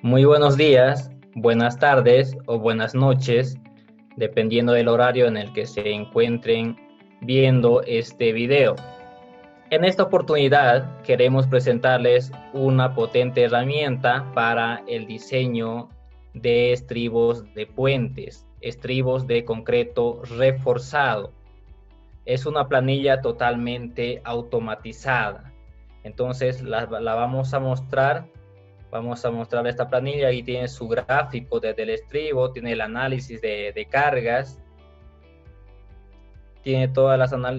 Muy buenos días, buenas tardes o buenas noches, dependiendo del horario en el que se encuentren viendo este video. En esta oportunidad queremos presentarles una potente herramienta para el diseño de estribos de puentes, estribos de concreto reforzado. Es una planilla totalmente automatizada. Entonces la vamos a mostrar. Vamos a mostrar esta planilla. Ahí tiene su gráfico desde el estribo, tiene el análisis de cargas, tiene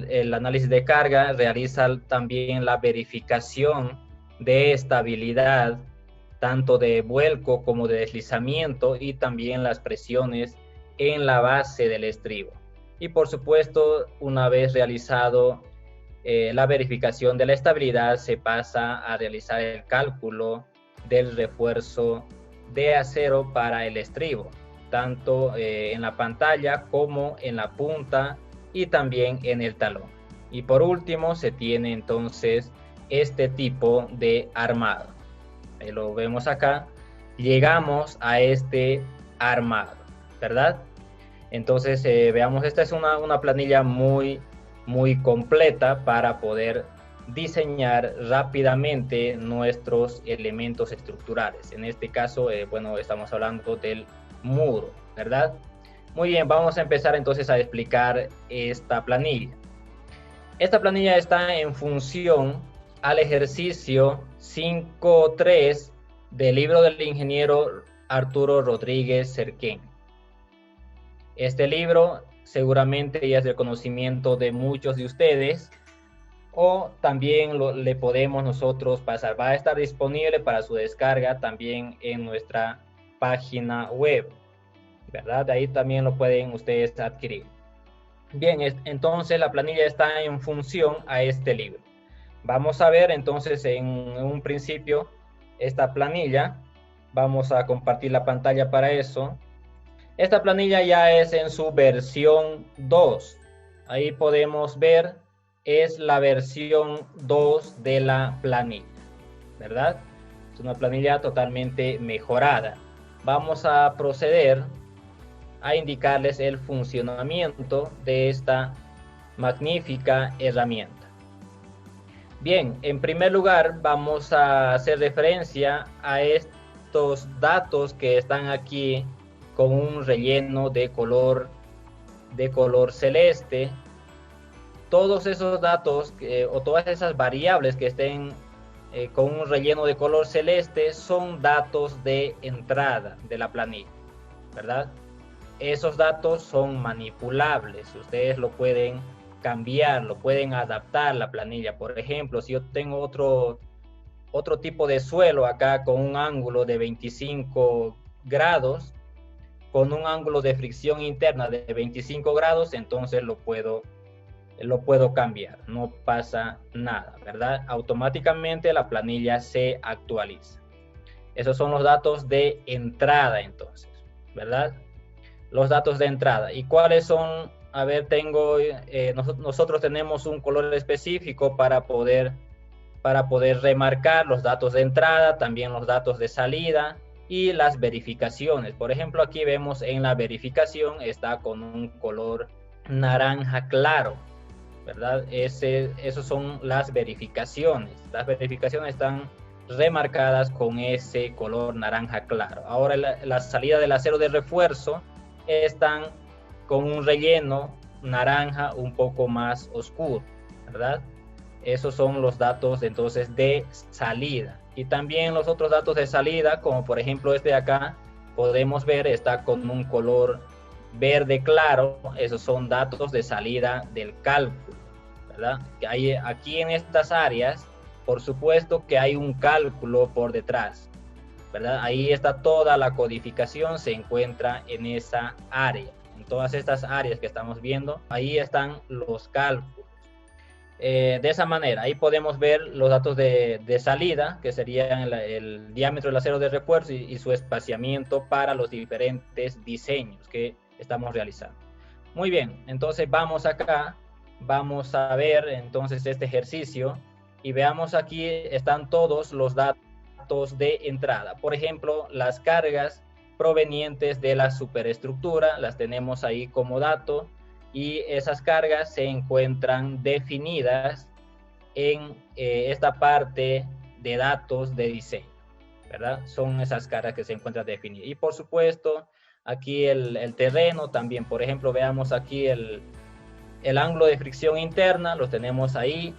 el análisis de carga, realiza también la verificación de estabilidad, tanto de vuelco como de deslizamiento, y también las presiones en la base del estribo. Y por supuesto, una vez realizado la verificación de la estabilidad, se pasa a realizar el cálculo del refuerzo de acero para el estribo, tanto en la pantalla como en la punta y también en el talón. Y por último se tiene entonces este tipo de armado. Ahí lo vemos acá. Llegamos a este armado, ¿verdad? Entonces veamos, esta es una planilla muy completa para poder diseñar rápidamente nuestros elementos estructurales. En este caso, bueno, estamos hablando del muro, ¿verdad? Muy bien, vamos a empezar entonces a explicar esta planilla. Esta planilla está en función al ejercicio 5.3 del libro del ingeniero Arturo Rodríguez Cerquén. Este libro seguramente ya es del conocimiento de muchos de ustedes, o también le podemos nosotros pasar. Va a estar disponible para su descarga también en nuestra página web, ¿verdad? De ahí también lo pueden ustedes adquirir. Bien, entonces la planilla está en función a este libro. Vamos a ver entonces en un principio esta planilla. Vamos a compartir la pantalla para eso. Esta planilla ya es en su versión 2. Ahí podemos ver, es la versión 2 de la planilla, ¿verdad? Es una planilla totalmente mejorada. Vamos a proceder a indicarles el funcionamiento de esta magnífica herramienta. Bien, en primer lugar vamos a hacer referencia a estos datos que están aquí con un relleno de color celeste. Todos esos datos o todas esas variables que estén con un relleno de color celeste son datos de entrada de la planilla, ¿verdad? Esos datos son manipulables, ustedes lo pueden cambiar, lo pueden adaptar la planilla. Por ejemplo, si yo tengo otro tipo de suelo acá con un ángulo de 25 grados, con un ángulo de fricción interna de 25 grados, entonces lo puedo cambiar, no pasa nada, ¿verdad? Automáticamente la planilla se actualiza. Esos son los datos de entrada entonces, ¿verdad? Los datos de entrada. ¿Y cuáles son? A ver, nosotros tenemos un color específico para poder remarcar los datos de entrada, también los datos de salida y las verificaciones. Por ejemplo, aquí vemos en la verificación está con un color naranja claro, ¿verdad? Esos son las verificaciones. Las verificaciones están remarcadas con ese color naranja claro. Ahora la salida del acero de refuerzo están con un relleno naranja un poco más oscuro, ¿verdad? Esos son los datos entonces de salida. Y también los otros datos de salida, como por ejemplo este de acá, podemos ver está con un color verde claro. Esos son datos de salida del cálculo, ¿verdad? Que hay aquí en estas áreas, por supuesto que hay un cálculo por detrás, ¿verdad? Ahí está toda la codificación, se encuentra en esa área. En todas estas áreas que estamos viendo, ahí están los cálculos. De esa manera, ahí podemos ver los datos de salida, que serían el diámetro del acero de refuerzo y su espaciamiento para los diferentes diseños que estamos realizando. Muy bien, entonces vamos acá, vamos a ver entonces este ejercicio y veamos aquí están todos los datos datos de entrada. Por ejemplo, las cargas provenientes de la superestructura, las tenemos ahí como dato, y esas cargas se encuentran definidas en esta parte de datos de diseño, ¿verdad? Son esas cargas que se encuentran definidas. Y por supuesto, aquí el terreno también, por ejemplo, veamos aquí el ángulo de fricción interna, lo tenemos ahí,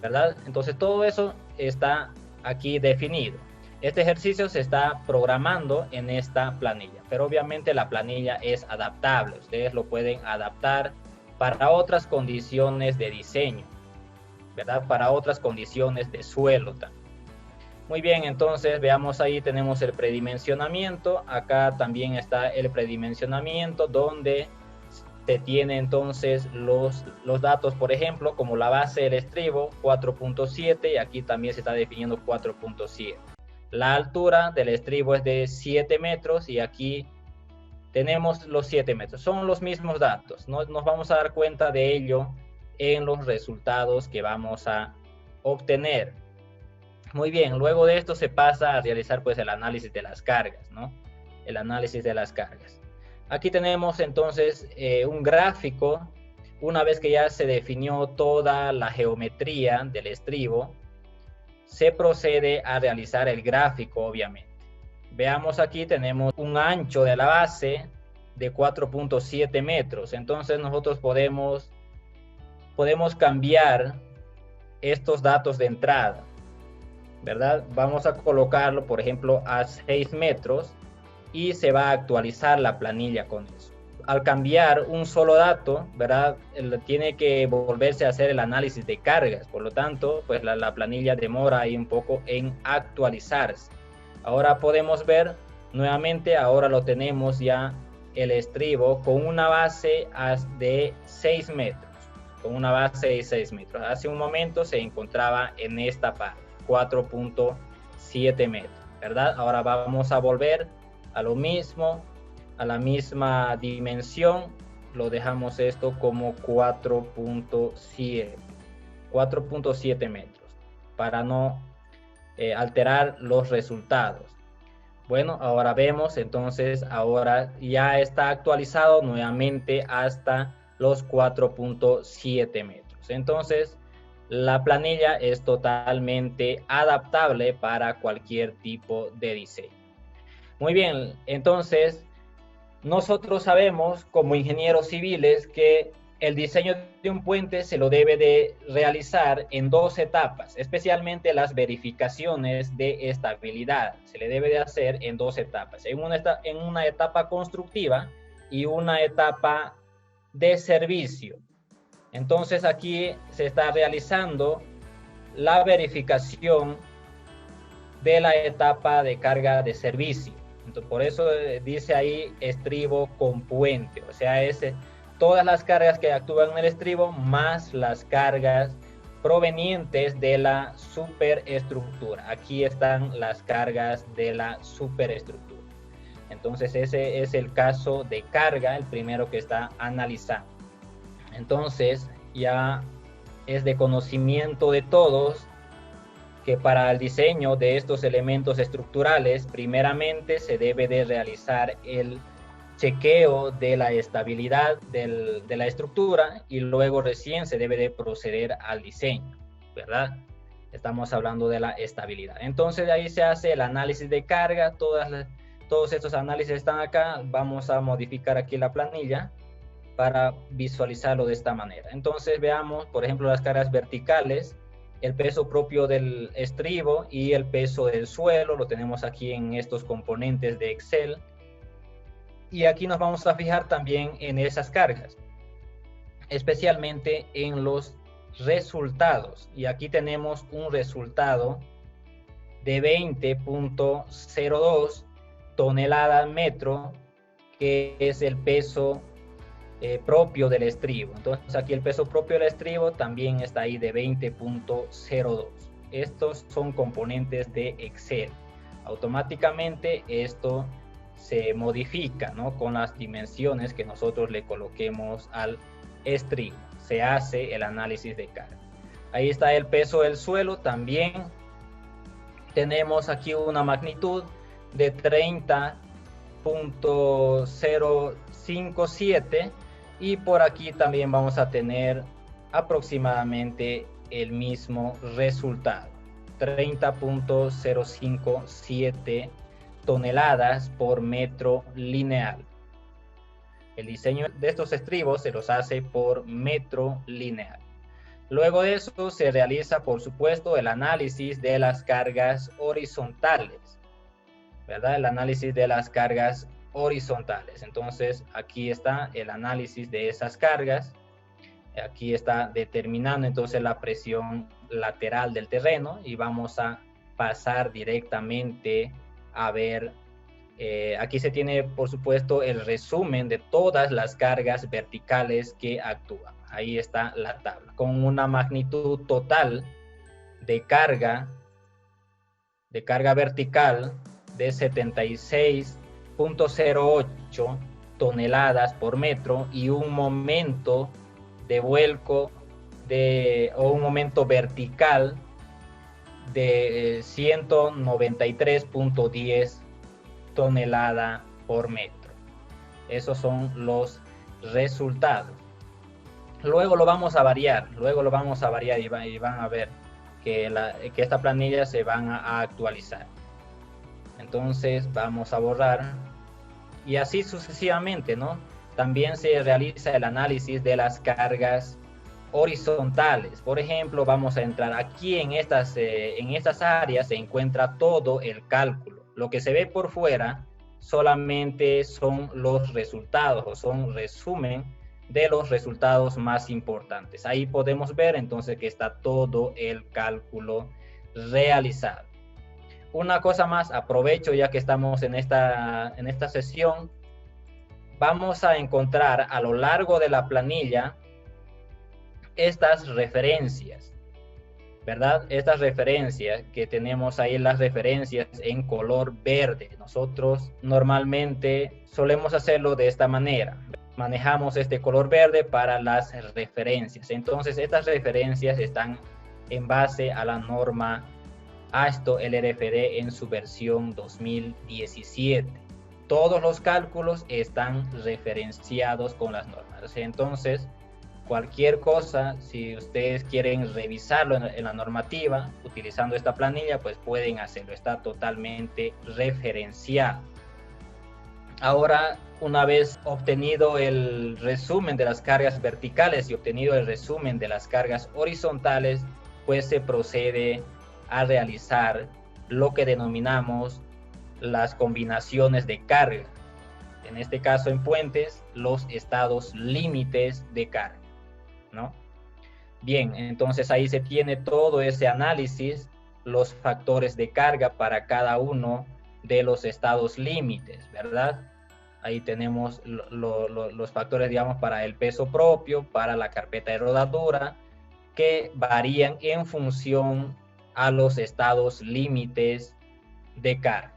¿verdad? Entonces todo eso está aquí definido. Este ejercicio se está programando en esta planilla, pero obviamente la planilla es adaptable. Ustedes lo pueden adaptar para otras condiciones de diseño, ¿verdad? Para otras condiciones de suelo también. Muy bien, entonces veamos ahí, tenemos el predimensionamiento. Acá también está el predimensionamiento donde se tiene entonces los datos, por ejemplo, como la base del estribo 4.7, y aquí también se está definiendo 4.7. La altura del estribo es de 7 metros y aquí tenemos los 7 metros. Son los mismos datos, ¿no? Nos vamos a dar cuenta de ello en los resultados que vamos a obtener. Muy bien, luego de esto se pasa a realizar pues el análisis de las cargas, ¿no? El análisis de las cargas. Aquí tenemos entonces un gráfico. Una vez que ya se definió toda la geometría del estribo, se procede a realizar el gráfico, obviamente. Veamos aquí, tenemos un ancho de la base de 4.7 metros. Entonces nosotros podemos cambiar estos datos de entrada, ¿verdad? Vamos a colocarlo, por ejemplo, a 6 metros y se va a actualizar la planilla con eso. Al cambiar un solo dato, ¿verdad? Tiene que volverse a hacer el análisis de cargas. Por lo tanto, pues la planilla demora ahí un poco en actualizarse. Ahora podemos ver nuevamente, ahora lo tenemos ya el estribo con una base de 6 metros. Con una base de 6 metros. Hace un momento se encontraba en esta parte, 4.7 metros, ¿verdad? Ahora vamos a volver a lo mismo, a la misma dimensión, lo dejamos esto como 4.7 metros, para no alterar los resultados. Bueno, ahora vemos, entonces ahora ya está actualizado nuevamente hasta los 4.7 metros. Entonces, la planilla es totalmente adaptable para cualquier tipo de diseño. Muy bien, entonces nosotros sabemos como ingenieros civiles que el diseño de un puente se lo debe de realizar en 2 etapas, especialmente las verificaciones de estabilidad. Se le debe de hacer en 2 etapas, en una etapa constructiva y una etapa de servicio. Entonces aquí se está realizando la verificación de la etapa de carga de servicio. Entonces, por eso dice ahí estribo con puente, o sea, todas las cargas que actúan en el estribo más las cargas provenientes de la superestructura. Aquí están las cargas de la superestructura. Entonces ese es el caso de carga, el primero que está analizando. Entonces ya es de conocimiento de todos que para el diseño de estos elementos estructurales, primeramente se debe de realizar el chequeo de la estabilidad de la estructura y luego recién se debe de proceder al diseño, ¿verdad? Estamos hablando de la estabilidad. Entonces de ahí se hace el análisis de carga, todos estos análisis están acá. Vamos a modificar aquí la planilla para visualizarlo de esta manera. Entonces veamos, por ejemplo, las cargas verticales, el peso propio del estribo y el peso del suelo, lo tenemos aquí en estos componentes de Excel. Y aquí nos vamos a fijar también en esas cargas, especialmente en los resultados. Y aquí tenemos un resultado de 20.02 toneladas metro, que es el peso propio del estribo. Entonces aquí el peso propio del estribo también está ahí de 20.02. Estos son componentes de Excel. Automáticamente esto se modifica, ¿no? Con las dimensiones que nosotros le coloquemos al estribo. Se hace el análisis de carga. Ahí está el peso del suelo también. tenemos aquí una magnitud de 30.057 y por aquí también vamos a tener aproximadamente el mismo resultado, 30.057 toneladas por metro lineal. El diseño de estos estribos se los hace por metro lineal. Luego de eso se realiza, por supuesto, el análisis de las cargas horizontales, ¿verdad? El análisis de las cargas horizontales. Entonces, aquí está el análisis de esas cargas. Aquí está determinando entonces la presión lateral del terreno y vamos a pasar directamente a ver. Aquí se tiene, por supuesto, el resumen de todas las cargas verticales que actúan. Ahí está la tabla, con una magnitud total de carga vertical de 76.08 toneladas por metro y un momento de vuelco o un momento vertical de 193.10 tonelada por metro. Esos son los resultados. Luego lo vamos a variar y van a ver que esta planilla se van a actualizar. Entonces vamos a borrar y así sucesivamente, ¿no? También se realiza el análisis de las cargas horizontales. Por ejemplo, vamos a entrar aquí en estas áreas, se encuentra todo el cálculo. Lo que se ve por fuera solamente son los resultados o son resumen de los resultados más importantes. Ahí podemos ver entonces que está todo el cálculo realizado. Una cosa más, aprovecho ya que estamos en esta sesión, vamos a encontrar a lo largo de la planilla estas referencias, ¿verdad? Estas referencias que tenemos ahí, las referencias en color verde. Nosotros normalmente solemos hacerlo de esta manera. Manejamos este color verde para las referencias. Entonces, estas referencias están en base a la norma AASHTO LRFD en su versión 2017. Todos los cálculos están referenciados con las normas. Entonces, cualquier cosa, si ustedes quieren revisarlo en la normativa, utilizando esta planilla, pues pueden hacerlo. Está totalmente referenciado. Ahora, una vez obtenido el resumen de las cargas verticales y obtenido el resumen de las cargas horizontales, pues se procede a realizar lo que denominamos las combinaciones de carga. En este caso, en puentes, los estados límites de carga, ¿no? Bien, entonces ahí se tiene todo ese análisis, los factores de carga para cada uno de los estados límites, ¿verdad? Ahí tenemos los factores, digamos, para el peso propio, para la carpeta de rodadura, que varían en función a los estados límites de carga.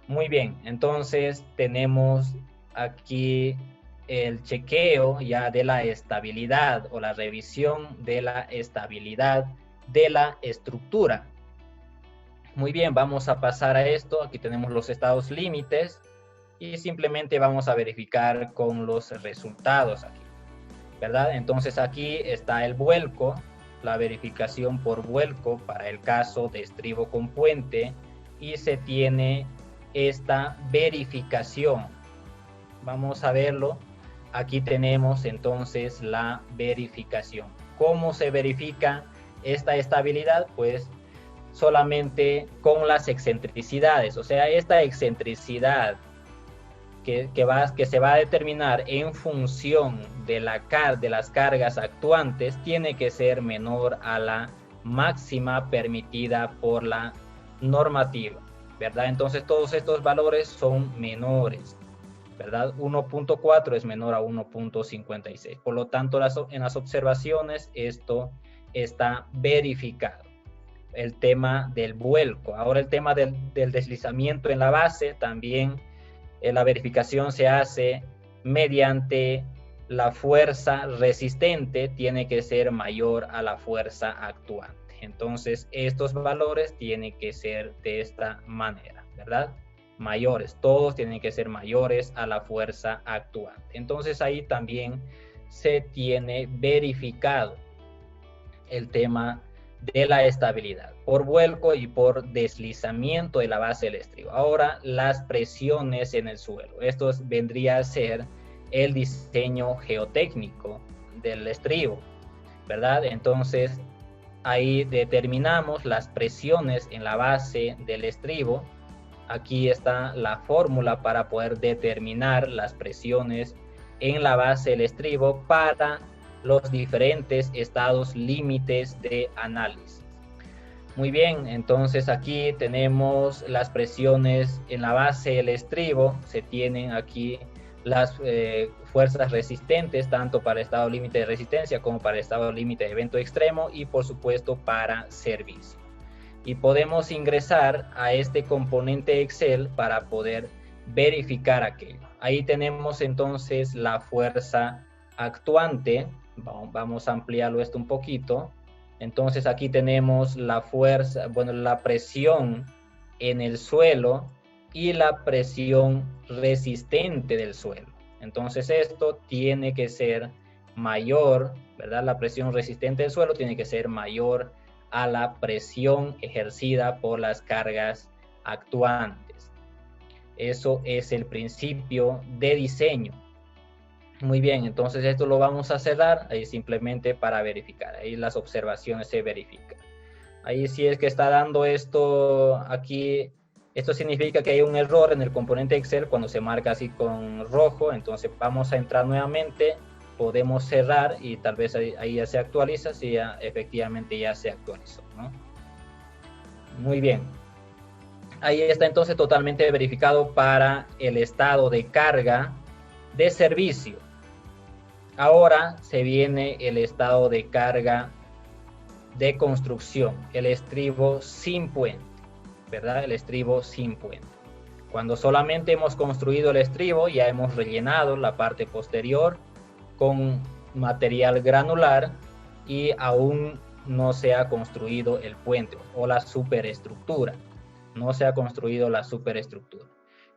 Muy bien, entonces tenemos aquí el chequeo ya de la estabilidad o la revisión de la estabilidad de la estructura. Muy bien, vamos a pasar a esto. Aquí tenemos los estados límites y simplemente vamos a verificar con los resultados aquí, ¿verdad? Entonces aquí está el vuelco, la verificación por vuelco para el caso de estribo con puente y se tiene esta verificación. Vamos a verlo. Aquí tenemos entonces la verificación. ¿Cómo se verifica esta estabilidad? Pues solamente con las excentricidades, o sea, esta excentricidad que se va a determinar en función de las cargas actuantes tiene que ser menor a la máxima permitida por la normativa, ¿verdad? Entonces todos estos valores son menores, ¿verdad? 1.4 es menor a 1.56. Por lo tanto, en las observaciones esto está verificado. El tema del vuelco. Ahora el tema del deslizamiento en la base también. La verificación se hace mediante la fuerza resistente, tiene que ser mayor a la fuerza actuante. Entonces, estos valores tienen que ser de esta manera, ¿verdad? Mayores, todos tienen que ser mayores a la fuerza actuante. Entonces, ahí también se tiene verificado el tema de la estabilidad por vuelco y por deslizamiento de la base del estribo. Ahora, las presiones en el suelo. Esto vendría a ser el diseño geotécnico del estribo, ¿verdad? Entonces, ahí determinamos las presiones en la base del estribo. Aquí está la fórmula para poder determinar las presiones en la base del estribo para los diferentes estados límites de análisis. Muy bien, entonces aquí tenemos las presiones en la base del estribo. Se tienen aquí las fuerzas resistentes, tanto para el estado límite de resistencia como para el estado límite de evento extremo y por supuesto para servicio. Y podemos ingresar a este componente Excel para poder verificar aquello. Ahí tenemos entonces la fuerza actuante. Vamos a ampliarlo esto un poquito. Entonces aquí tenemos la fuerza, bueno, la presión en el suelo y la presión resistente del suelo. Entonces esto tiene que ser mayor, ¿verdad? La presión resistente del suelo tiene que ser mayor a la presión ejercida por las cargas actuantes. Eso es el principio de diseño. Muy bien, entonces esto lo vamos a cerrar ahí simplemente para verificar. Ahí las observaciones se verifican. Ahí si es que está dando esto aquí, esto significa que hay un error en el componente Excel cuando se marca así con rojo. Entonces vamos a entrar nuevamente, podemos cerrar y tal vez ahí ya se actualiza, si ya efectivamente ya se actualizó, ¿no? Muy bien. Ahí está entonces totalmente verificado para el estado de carga de servicio. Ahora se viene el estado de carga de construcción, el estribo sin puente, ¿verdad? El estribo sin puente. Cuando solamente hemos construido el estribo, ya hemos rellenado la parte posterior con material granular y aún no se ha construido el puente o la superestructura. No se ha construido la superestructura.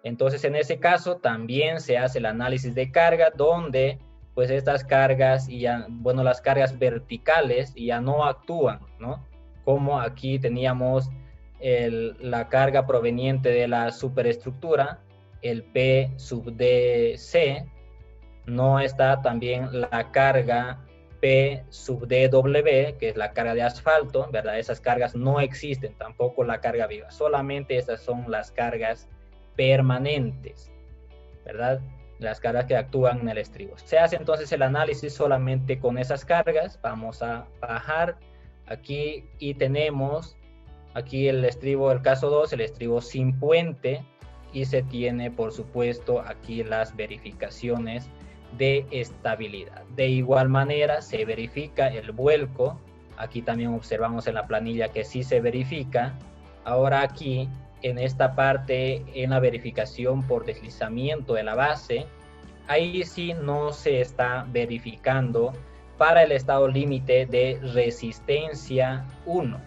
Entonces, en ese caso, también se hace el análisis de carga, donde pues estas cargas, las cargas verticales ya no actúan, ¿no? Como aquí teníamos la carga proveniente de la superestructura, el P sub DC, no está también la carga P sub DW, que es la carga de asfalto, ¿verdad? Esas cargas no existen, tampoco la carga viva, solamente estas son las cargas permanentes, ¿verdad? Las cargas que actúan en el estribo. Se hace entonces el análisis solamente con esas cargas. Vamos a bajar aquí y tenemos aquí el estribo, el caso 2, el estribo sin puente, y se tiene por supuesto aquí las verificaciones de estabilidad. De igual manera se verifica el vuelco. Aquí también observamos en la planilla que sí se verifica. Ahora aquí en esta parte, en la verificación por deslizamiento de la base, ahí sí no se está verificando para el estado límite de resistencia 1,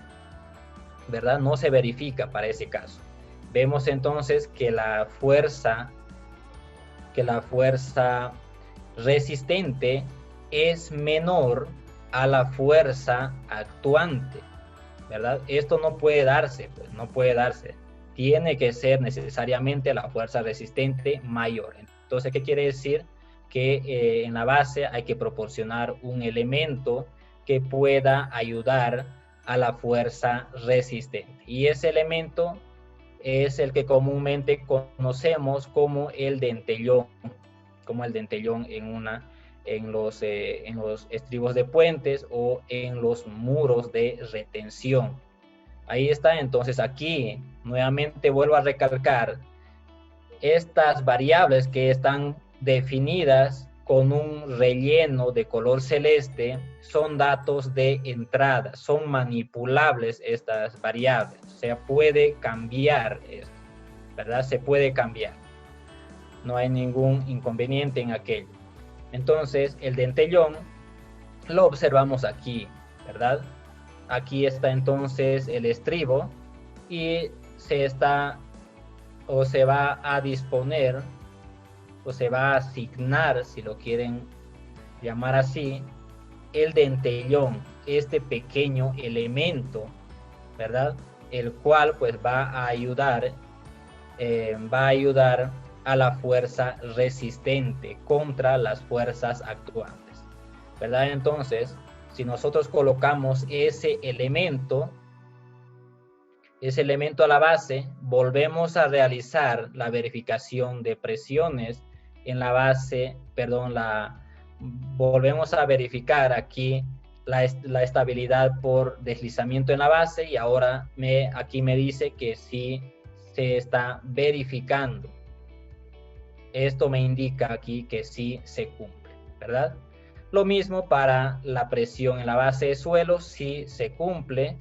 ¿verdad? No se verifica para ese caso. Vemos entonces que la fuerza resistente es menor a la fuerza actuante, ¿verdad? Esto no puede darse, pues no puede darse. Tiene que ser necesariamente la fuerza resistente mayor. Entonces, ¿qué quiere decir? Que en la base hay que proporcionar un elemento que pueda ayudar a la fuerza resistente. Y ese elemento es el que comúnmente conocemos como el dentellón, en los estribos de puentes o en los muros de retención. Ahí está, entonces aquí nuevamente vuelvo a recalcar estas variables que están definidas con un relleno de color celeste son datos de entrada, son manipulables estas variables, o sea, puede cambiar esto, ¿verdad? Se puede cambiar, no hay ningún inconveniente en aquello. Entonces, el dentellón lo observamos aquí, ¿verdad? aquí está entonces el estribo y se va a disponer o se va a asignar, si lo quieren llamar así, el dentellón, este pequeño elemento, ¿verdad? El cual pues va a ayudar a la fuerza resistente contra las fuerzas actuantes, ¿verdad? Entonces, si nosotros colocamos ese elemento a la base, volvemos a realizar la verificación de presiones en la base, volvemos a verificar aquí la estabilidad por deslizamiento en la base y ahora aquí me dice que sí se está verificando. Esto me indica aquí que sí se cumple, ¿verdad? Lo mismo para la presión en la base de suelo, sí se cumple.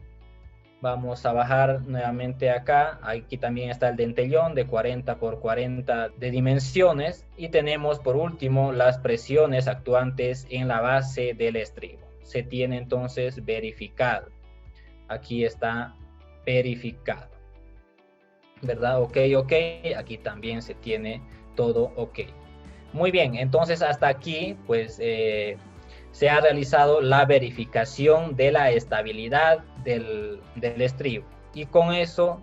Vamos a bajar nuevamente acá. Aquí también está el dentellón de 40 por 40 de dimensiones. Y tenemos por último las presiones actuantes en la base del estribo. Se tiene entonces verificado. Aquí está verificado, ¿verdad? Ok. Aquí también se tiene todo ok. Muy bien, entonces hasta aquí pues se ha realizado la verificación de la estabilidad del estribo. Y con eso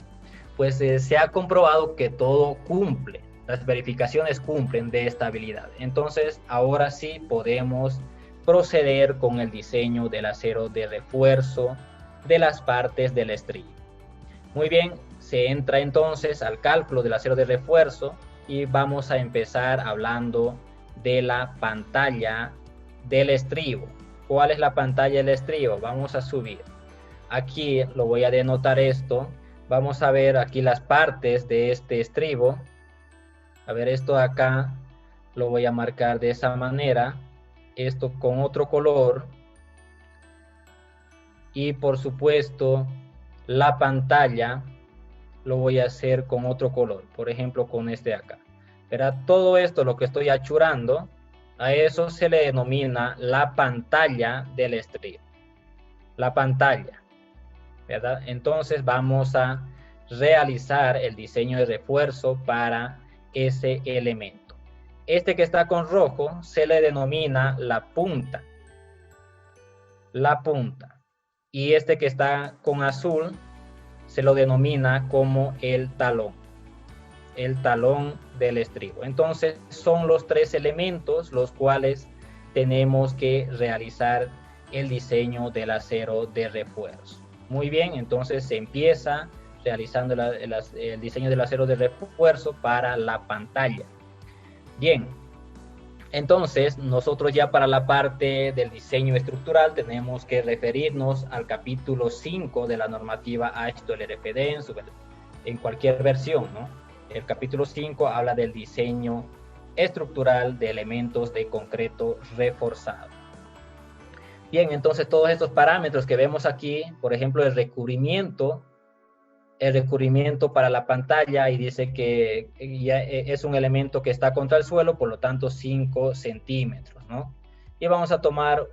pues se ha comprobado que todo cumple. Las verificaciones cumplen de estabilidad. Entonces ahora sí podemos proceder con el diseño del acero de refuerzo de las partes del estribo. Muy bien, se entra entonces al cálculo del acero de refuerzo y vamos a empezar hablando de la pantalla del estribo. ¿Cuál es la pantalla del estribo? Vamos a subir. Aquí lo voy a denotar esto. Vamos a ver aquí las partes de este estribo. A ver, esto acá lo voy a marcar de esa manera. Esto con otro color. Y por supuesto, la pantalla lo voy a hacer con otro color. Por ejemplo, con este de acá. ¿Verdad? Todo esto, lo que estoy achurando, a eso se le denomina la pantalla del estribo. La pantalla, ¿verdad? Entonces vamos a realizar el diseño de refuerzo para ese elemento. Este que está con rojo se le denomina la punta. La punta. Y este que está con azul se lo denomina como el talón. El talón del estribo. Entonces son los tres elementos los cuales tenemos que realizar el diseño del acero de refuerzo. Muy bien, entonces se empieza realizando el diseño del acero de refuerzo para la pantalla. Bien, entonces nosotros ya para la parte del diseño estructural tenemos que referirnos al capítulo 5 de la normativa AESTO-LRPD en cualquier versión, ¿no? El capítulo 5 habla del diseño estructural de elementos de concreto reforzado. Bien, entonces todos estos parámetros que vemos aquí, por ejemplo, el recubrimiento para la pantalla, y dice que ya es un elemento que está contra el suelo, por lo tanto 5 centímetros, ¿no? Y vamos a tomar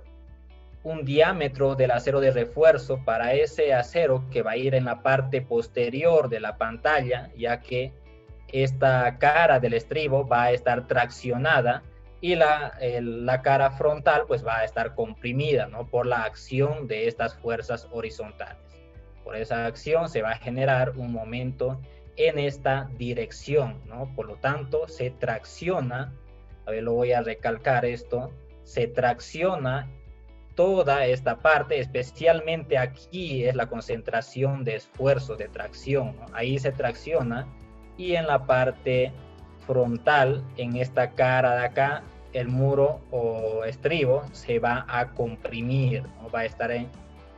un diámetro del acero de refuerzo para ese acero que va a ir en la parte posterior de la pantalla, ya que esta cara del estribo va a estar traccionada y la cara frontal pues va a estar comprimida, ¿no? Por la acción de estas fuerzas horizontales. Por esa acción se va a generar un momento en esta dirección, ¿no? Por lo tanto, se tracciona, a ver, lo voy a recalcar esto, se tracciona toda esta parte, especialmente aquí es la concentración de esfuerzo de tracción, ¿no? Ahí se tracciona. Y en la parte frontal, en esta cara de acá, el muro o estribo se va a comprimir, ¿no? Va a estar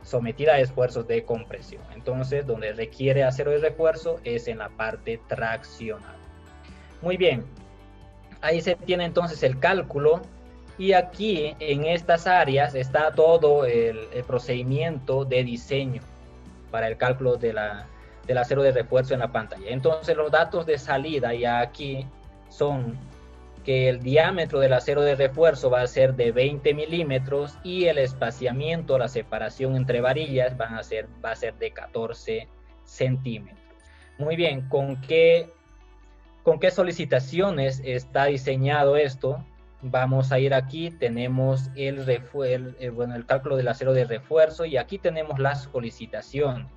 sometida a esfuerzos de compresión. Entonces, donde requiere acero de refuerzo es en la parte traccionada. Muy bien, ahí se tiene entonces el cálculo. Y aquí, en estas áreas, está todo el procedimiento de diseño para el cálculo del acero de refuerzo en la pantalla. Entonces los datos de salida ya aquí son que el diámetro del acero de refuerzo va a ser de 20 milímetros y el espaciamiento, la separación entre varillas va a ser de 14 centímetros. Muy bien, ¿con qué solicitaciones está diseñado esto? Vamos a ir aquí, tenemos el cálculo del acero de refuerzo y aquí tenemos las solicitaciones,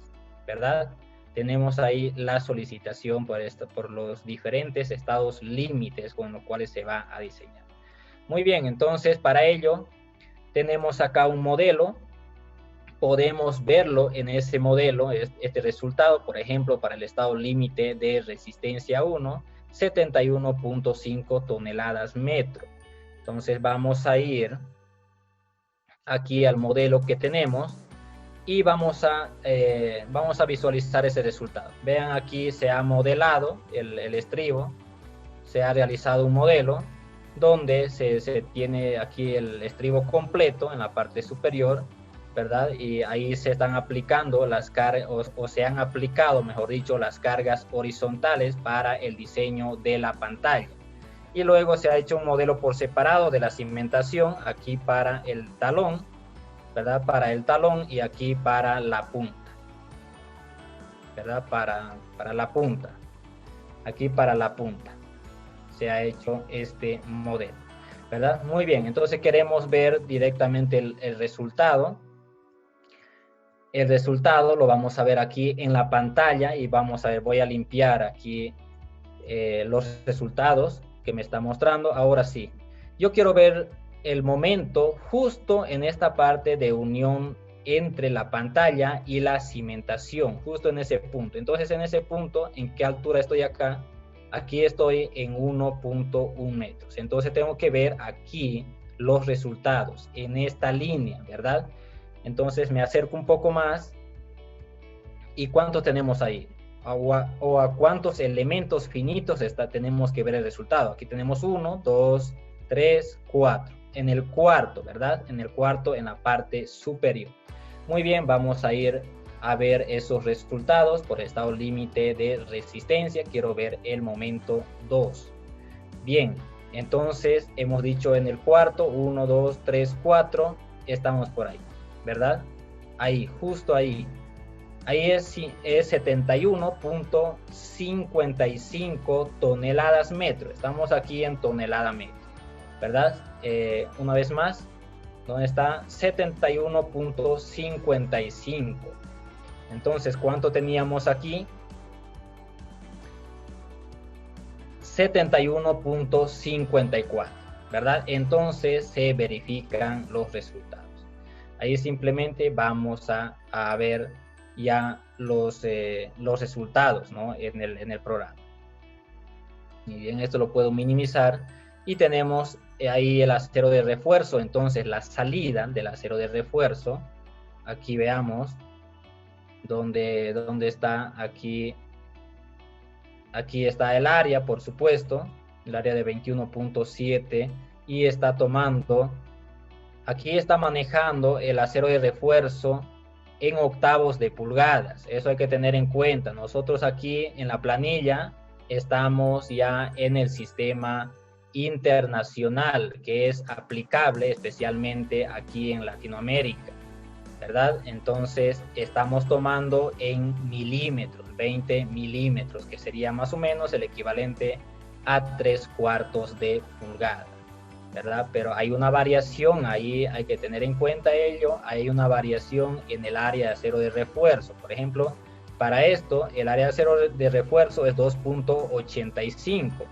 ¿verdad? Tenemos ahí la solicitación por los diferentes estados límites con los cuales se va a diseñar. Muy bien, entonces para ello tenemos acá un modelo. Podemos verlo en ese modelo, este resultado, por ejemplo, para el estado límite de resistencia 1, 71.5 toneladas metro. Entonces vamos a ir aquí al modelo que tenemos y vamos a visualizar ese resultado. Vean, aquí se ha modelado el estribo, se ha realizado un modelo donde se tiene aquí el estribo completo en la parte superior, ¿verdad? Y ahí se están aplicando las cargas, o se han aplicado, mejor dicho, las cargas horizontales para el diseño de la pantalla. Y luego se ha hecho un modelo por separado de la cimentación, aquí para el talón, ¿verdad? Para el talón y aquí para la punta, ¿verdad? Para la punta, aquí para la punta se ha hecho este modelo, ¿verdad? Muy bien, entonces queremos ver directamente el resultado. El resultado lo vamos a ver aquí en la pantalla y vamos a ver, voy a limpiar aquí los resultados que me está mostrando. Ahora sí, yo quiero ver el momento justo en esta parte de unión entre la pantalla y la cimentación, justo en ese punto. Entonces, en ese punto, ¿en qué altura estoy acá? Aquí estoy en 1.1 metros. Entonces, tengo que ver aquí los resultados en esta línea, ¿verdad? Entonces, me acerco un poco más. ¿Y cuánto tenemos ahí? O a cuántos elementos finitos tenemos que ver el resultado. Aquí tenemos 1, 2, 3, 4. En el cuarto, ¿verdad? En el cuarto, en la parte superior. Muy bien, vamos a ir a ver esos resultados por estado límite de resistencia. Quiero ver el momento 2. Bien, entonces hemos dicho en el cuarto, 1, 2, 3, 4. Estamos por ahí, ¿verdad? Ahí, justo ahí. Ahí es 71.55 toneladas metro. Estamos aquí en tonelada metro, ¿verdad? Una vez más, ¿dónde está? 71.55. Entonces, ¿cuánto teníamos aquí? 71.54, ¿verdad? Entonces se verifican los resultados. Ahí simplemente vamos a ver ya los resultados, ¿no? en el programa. Y bien, esto lo puedo minimizar y tenemos ahí el acero de refuerzo. Entonces la salida del acero de refuerzo, aquí veamos dónde está. Aquí está el área, por supuesto, el área de 21.7 y está tomando, aquí está manejando el acero de refuerzo en octavos de pulgadas. Eso hay que tener en cuenta. Nosotros aquí en la planilla estamos ya en el sistema internacional que es aplicable especialmente aquí en Latinoamérica, ¿verdad? Entonces estamos tomando en milímetros, 20 milímetros, que sería más o menos el equivalente a 3/4 de pulgada, ¿verdad? Pero hay una variación ahí, hay que tener en cuenta ello. Hay una variación en el área de acero de refuerzo. Por ejemplo, para esto, el área de acero de refuerzo es 2.85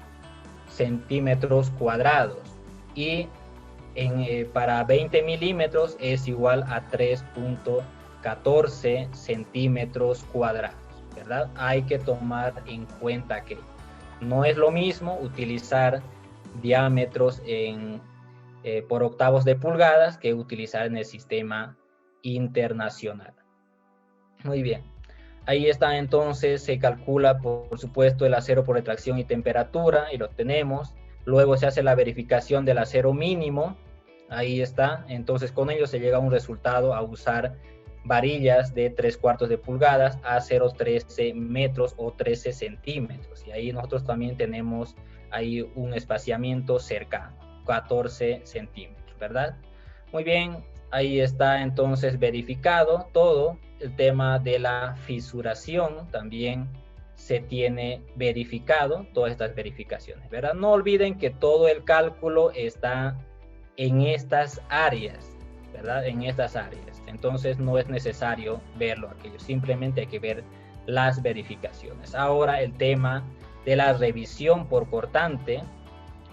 centímetros cuadrados y para 20 milímetros es igual a 3.14 centímetros cuadrados, ¿verdad? Hay que tomar en cuenta que no es lo mismo utilizar diámetros por octavos de pulgadas que utilizar en el sistema internacional. Muy bien. Ahí está, entonces se calcula por supuesto el acero por retracción y temperatura y lo tenemos. Luego se hace la verificación del acero mínimo. Ahí está. Entonces con ello se llega a un resultado a usar varillas de 3/4 de pulgadas a 0,13 metros o 13 centímetros. Y ahí nosotros también tenemos ahí un espaciamiento cercano, 14 centímetros, ¿verdad? Muy bien, ahí está entonces verificado todo. El tema de la fisuración también se tiene verificado, todas estas verificaciones, ¿verdad? No olviden que todo el cálculo está en estas áreas, ¿verdad? En estas áreas. Entonces no es necesario verlo aquello, simplemente hay que ver las verificaciones. Ahora el tema de la revisión por cortante,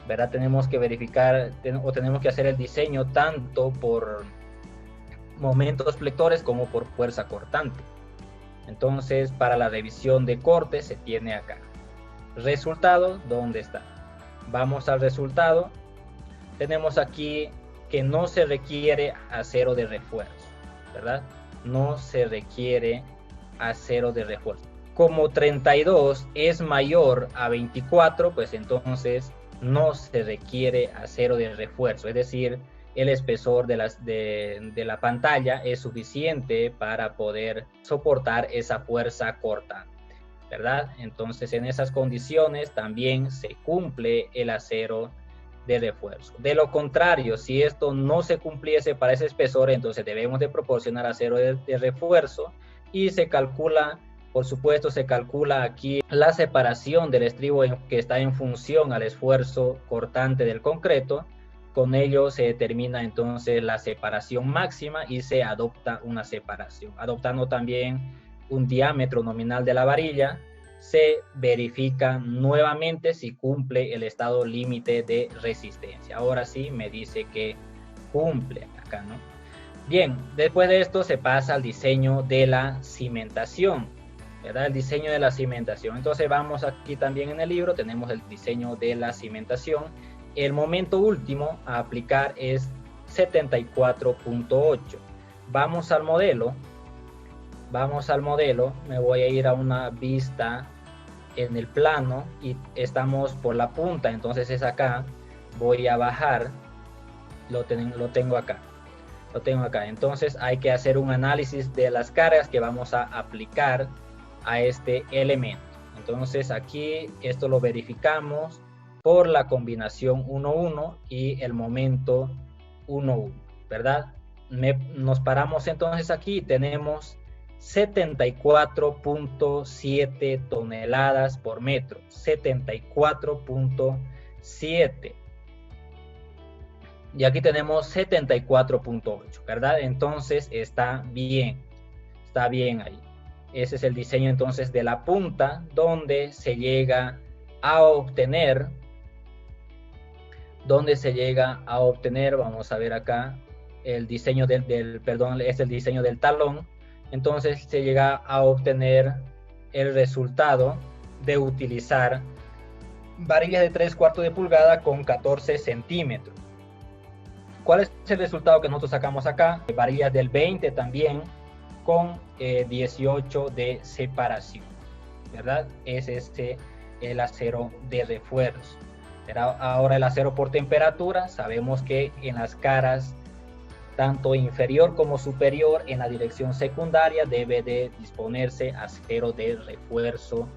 ¿verdad? Tenemos que verificar o tenemos que hacer el diseño tanto por momentos flectores como por fuerza cortante. Entonces, para la revisión de corte se tiene acá. Resultado, ¿dónde está? Vamos al resultado. Tenemos aquí que no se requiere acero de refuerzo, ¿verdad? No se requiere acero de refuerzo. Como 32 es mayor a 24, pues entonces no se requiere acero de refuerzo, es decir, el espesor de la pantalla es suficiente para poder soportar esa fuerza cortante, ¿verdad? Entonces, en esas condiciones también se cumple el acero de refuerzo. De lo contrario, si esto no se cumpliese para ese espesor, entonces debemos de proporcionar acero de refuerzo y se calcula, por supuesto, se calcula aquí la separación del estribo que está en función al esfuerzo cortante del concreto. Con ello se determina entonces la separación máxima y se adopta una separación. Adoptando también un diámetro nominal de la varilla, se verifica nuevamente si cumple el estado límite de resistencia. Ahora sí me dice que cumple acá, ¿no? Bien, después de esto se pasa al diseño de la cimentación, ¿verdad? El diseño de la cimentación. Entonces vamos aquí también en el libro, tenemos el diseño de la cimentación. El momento último a aplicar es 74.8. Vamos al modelo, me voy a ir a una vista en el plano y estamos por la punta, entonces es acá, voy a bajar, lo tengo acá, entonces hay que hacer un análisis de las cargas que vamos a aplicar a este elemento. Entonces aquí esto lo verificamos por la combinación 1-1 y el momento 1-1, ¿verdad? Nos paramos entonces aquí y tenemos 74.7 toneladas por metro, 74.7. Y aquí tenemos 74.8, ¿verdad? Entonces está bien ahí. Ese es el diseño entonces de la punta, donde se llega a obtener, vamos a ver acá, el diseño es el diseño del talón. Entonces se llega a obtener el resultado de utilizar varillas de 3/4 de pulgada con 14 centímetros. ¿Cuál es el resultado que nosotros sacamos acá? Varillas del 20 también con 18 de separación, ¿verdad? Es el acero de refuerzo. Ahora el acero por temperatura, sabemos que en las caras tanto inferior como superior en la dirección secundaria debe de disponerse acero de refuerzo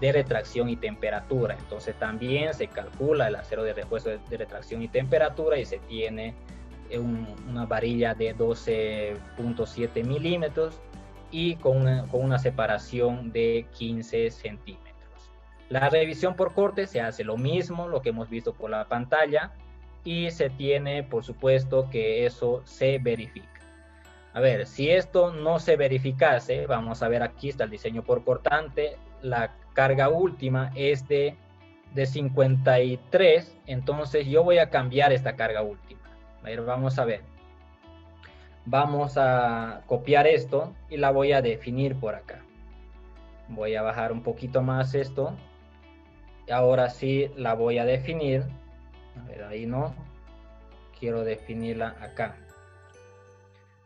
de retracción y temperatura. Entonces también se calcula el acero de refuerzo de retracción y temperatura y se tiene una varilla de 12.7 milímetros y con una separación de 15 centímetros. La revisión por corte se hace lo mismo, lo que hemos visto por la pantalla, y se tiene, por supuesto, que eso se verifica. A ver, si esto no se verificase, vamos a ver, aquí está el diseño por cortante, la carga última es de 53, entonces yo voy a cambiar esta carga última. A ver, vamos a ver. Vamos a copiar esto y la voy a definir por acá. Voy a bajar un poquito más esto. Ahora sí la voy a definir. A ver, ahí no. Quiero definirla acá.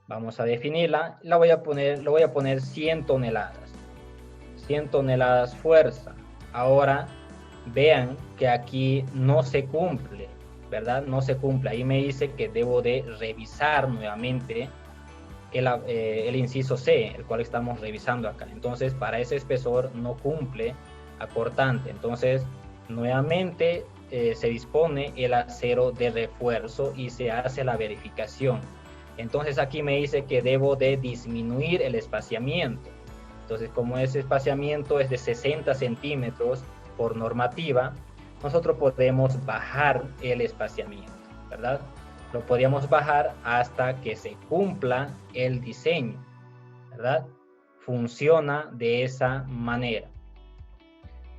Vamos a definirla. Lo voy a poner 100 toneladas. 100 toneladas fuerza. Ahora vean que aquí no se cumple, ¿verdad? No se cumple. Ahí me dice que debo de revisar nuevamente el inciso C, el cual estamos revisando acá. Entonces, para ese espesor no cumple acortante. Entonces, nuevamente se dispone el acero de refuerzo y se hace la verificación. Entonces, aquí me dice que debo de disminuir el espaciamiento. Entonces, como ese espaciamiento es de 60 centímetros por normativa, nosotros podemos bajar el espaciamiento, ¿verdad? Lo podríamos bajar hasta que se cumpla el diseño, ¿verdad? Funciona de esa manera.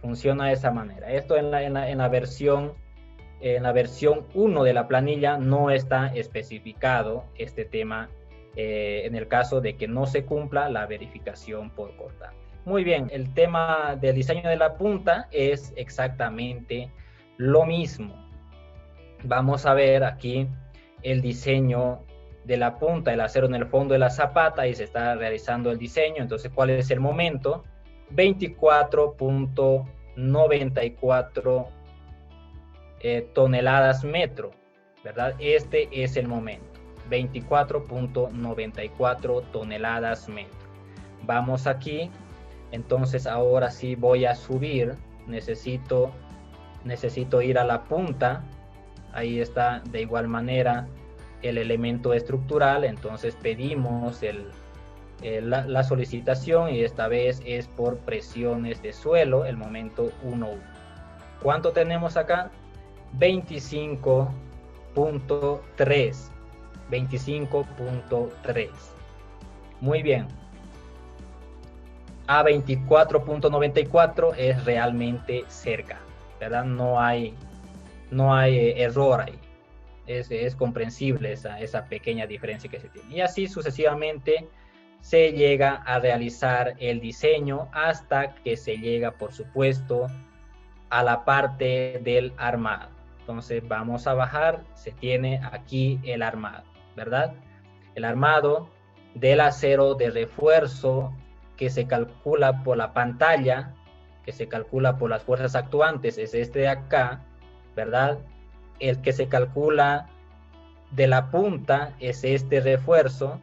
Funciona de esa manera. Esto en la versión 1 de la planilla no está especificado este tema en el caso de que no se cumpla la verificación por cortante. Muy bien, el tema del diseño de la punta es exactamente lo mismo. Vamos a ver aquí el diseño de la punta, el acero en el fondo de la zapata, y se está realizando el diseño. Entonces, ¿cuál es el momento? 24.94 toneladas metro, ¿verdad? Este es el momento, 24.94 toneladas metro. Vamos aquí, entonces ahora sí voy a subir, necesito ir a la punta, ahí está de igual manera el elemento estructural, entonces pedimos la solicitación y esta vez es por presiones de suelo, el momento 1.1. ¿Cuánto tenemos acá? 25.3. 25.3. Muy bien. A 24.94 es realmente cerca, ¿verdad? No hay error ahí. Es comprensible esa pequeña diferencia que se tiene. Y así sucesivamente se llega a realizar el diseño hasta que se llega, por supuesto, a la parte del armado. Entonces vamos a bajar, se tiene aquí el armado, ¿verdad? El armado del acero de refuerzo que se calcula por la pantalla, que se calcula por las fuerzas actuantes, es este de acá, ¿verdad? El que se calcula de la punta es este refuerzo,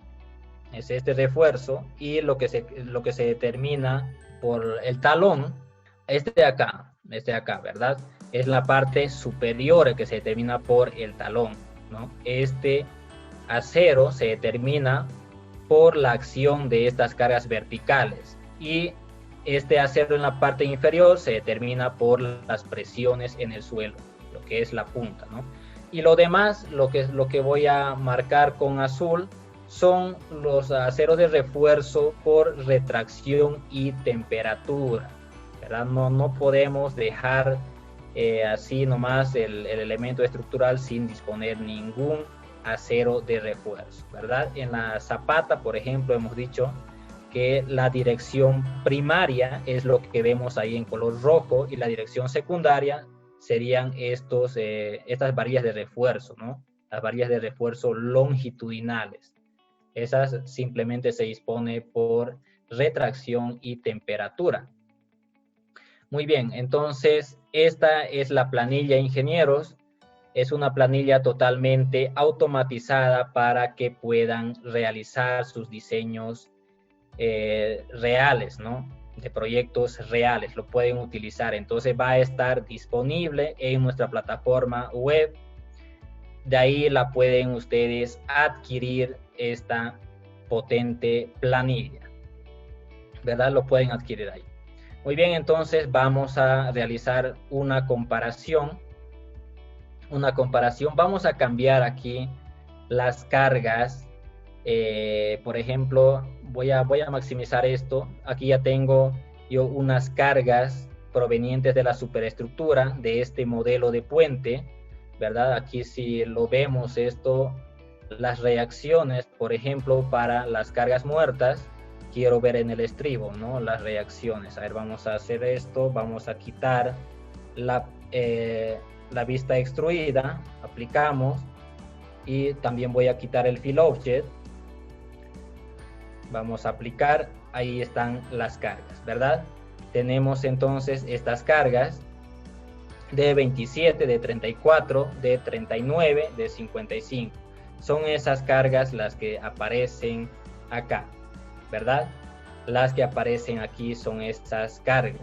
y lo que se determina por el talón, este de acá, ¿verdad? Es la parte superior que se determina por el talón, ¿no? Este acero se determina por la acción de estas cargas verticales y este acero en la parte inferior se determina por las presiones en el suelo, lo que es la punta, ¿no? Y lo demás, lo que voy a marcar con azul, son los aceros de refuerzo por retracción y temperatura, ¿verdad? No podemos dejar así nomás el elemento estructural sin disponer ningún acero de refuerzo, ¿verdad? En la zapata, por ejemplo, hemos dicho que la dirección primaria es lo que vemos ahí en color rojo y la dirección secundaria serían estas varillas de refuerzo, ¿no? Las varillas de refuerzo longitudinales. Esas simplemente se dispone por retracción y temperatura. Muy bien, entonces esta es la planilla, ingenieros. Es una planilla totalmente automatizada para que puedan realizar sus diseños reales, ¿no? De proyectos reales, lo pueden utilizar. Entonces va a estar disponible en nuestra plataforma web. De ahí la pueden ustedes adquirir esta potente planilla, ¿verdad? Lo pueden adquirir ahí. Muy bien, entonces vamos a realizar una comparación. Vamos a cambiar aquí las cargas. Por ejemplo, voy a maximizar esto. Aquí ya tengo yo unas cargas provenientes de la superestructura de este modelo de puente, ¿verdad? Aquí si lo vemos esto, las reacciones, por ejemplo, para las cargas muertas, quiero ver en el estribo, ¿no? Las reacciones. A ver, vamos a hacer esto, vamos a quitar la vista extruida, aplicamos, y también voy a quitar el fill object. Vamos a aplicar, ahí están las cargas, ¿verdad? Tenemos entonces estas cargas de 27, de 34, de 39, de 55. Son esas cargas las que aparecen acá, ¿verdad? Las que aparecen aquí son estas cargas.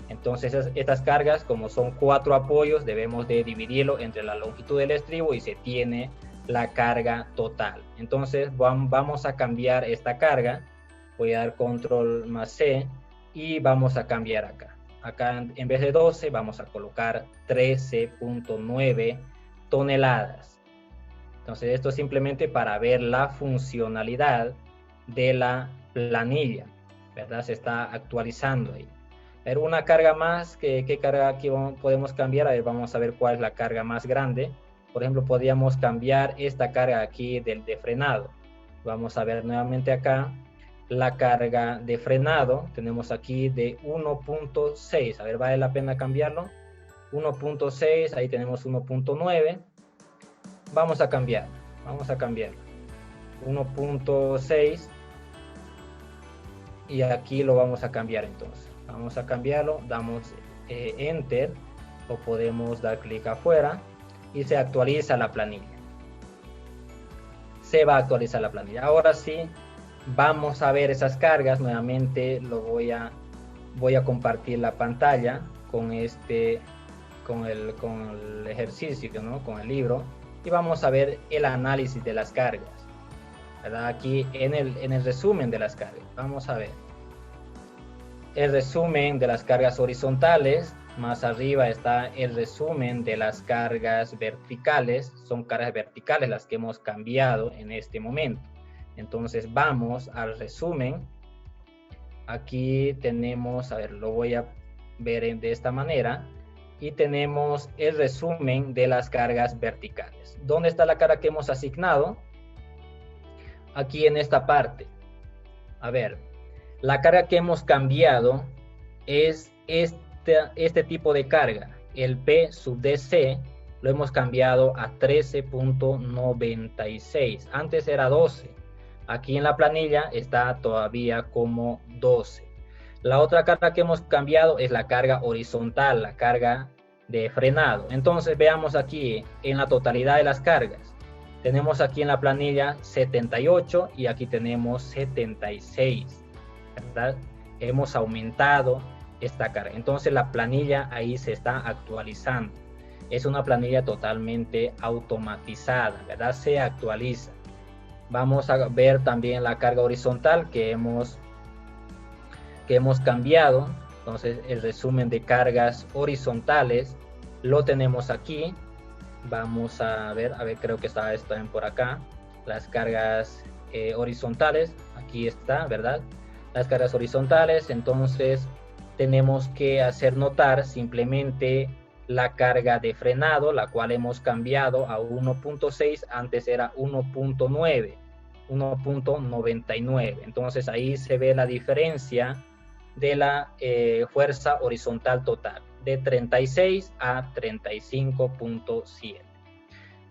Entonces estas cargas, como son 4 apoyos, debemos de dividirlo entre la longitud del estribo y se tiene la carga total. Entonces vamos a cambiar esta carga. Voy a dar control más C y vamos a cambiar acá. Acá en vez de 12 vamos a colocar 13.9 toneladas. Entonces esto es simplemente para ver la funcionalidad de la planilla, ¿verdad? Se está actualizando ahí. Pero una carga más, ¿qué carga aquí podemos cambiar? A ver, vamos a ver cuál es la carga más grande. Por ejemplo, podríamos cambiar esta carga aquí del de frenado. Vamos a ver nuevamente acá la carga de frenado. Tenemos aquí de 1.6. A ver, ¿vale la pena cambiarlo? 1.6, ahí tenemos 1.9. Vamos a cambiarlo. 1.6. Y aquí lo vamos a cambiar entonces. Vamos a cambiarlo, damos Enter o podemos dar clic afuera y se actualiza la planilla. Se va a actualizar la planilla. Ahora sí, vamos a ver esas cargas. Nuevamente voy a compartir la pantalla con el ejercicio, ¿no? Con el libro, y vamos a ver el análisis de las cargas, ¿verdad? Aquí en el resumen de las cargas. Vamos a ver el resumen de las cargas horizontales. Más arriba está el resumen de las cargas verticales. Son cargas verticales las que hemos cambiado en este momento. Entonces vamos al resumen. Aquí tenemos, a ver, lo voy a ver de esta manera. Y tenemos el resumen de las cargas verticales. ¿Dónde está la carga que hemos asignado? Aquí en esta parte. A ver, la carga que hemos cambiado es este tipo de carga. El P sub DC lo hemos cambiado a 13.96. Antes era 12. Aquí en la planilla está todavía como 12. La otra carga que hemos cambiado es la carga horizontal, la carga de frenado. Entonces veamos aquí en la totalidad de las cargas. Tenemos aquí en la planilla 78 y aquí tenemos 76, ¿verdad? Hemos aumentado esta carga. Entonces la planilla ahí se está actualizando. Es una planilla totalmente automatizada, ¿verdad? Se actualiza. Vamos a ver también la carga horizontal que hemos cambiado. Entonces el resumen de cargas horizontales lo tenemos aquí. Vamos a ver, creo que están por acá. Las cargas horizontales, aquí está, ¿verdad? Las cargas horizontales. Entonces tenemos que hacer notar simplemente la carga de frenado, la cual hemos cambiado a 1.6, antes era 1.99. Entonces ahí se ve la diferencia de la fuerza horizontal total, de 36 a 35.7.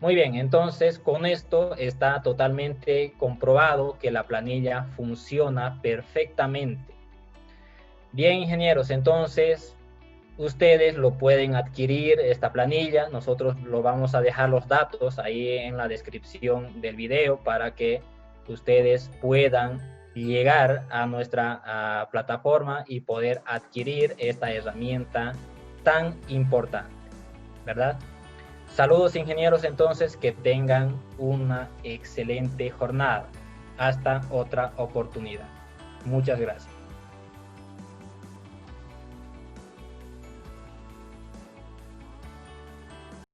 Muy bien, entonces con esto está totalmente comprobado que la planilla funciona perfectamente. Bien, ingenieros, entonces ustedes lo pueden adquirir, esta planilla. Nosotros lo vamos a dejar los datos ahí en la descripción del video para que ustedes puedan llegar a nuestra plataforma y poder adquirir esta herramienta tan importante, ¿verdad? Saludos, ingenieros, entonces, que tengan una excelente jornada. Hasta otra oportunidad. Muchas gracias.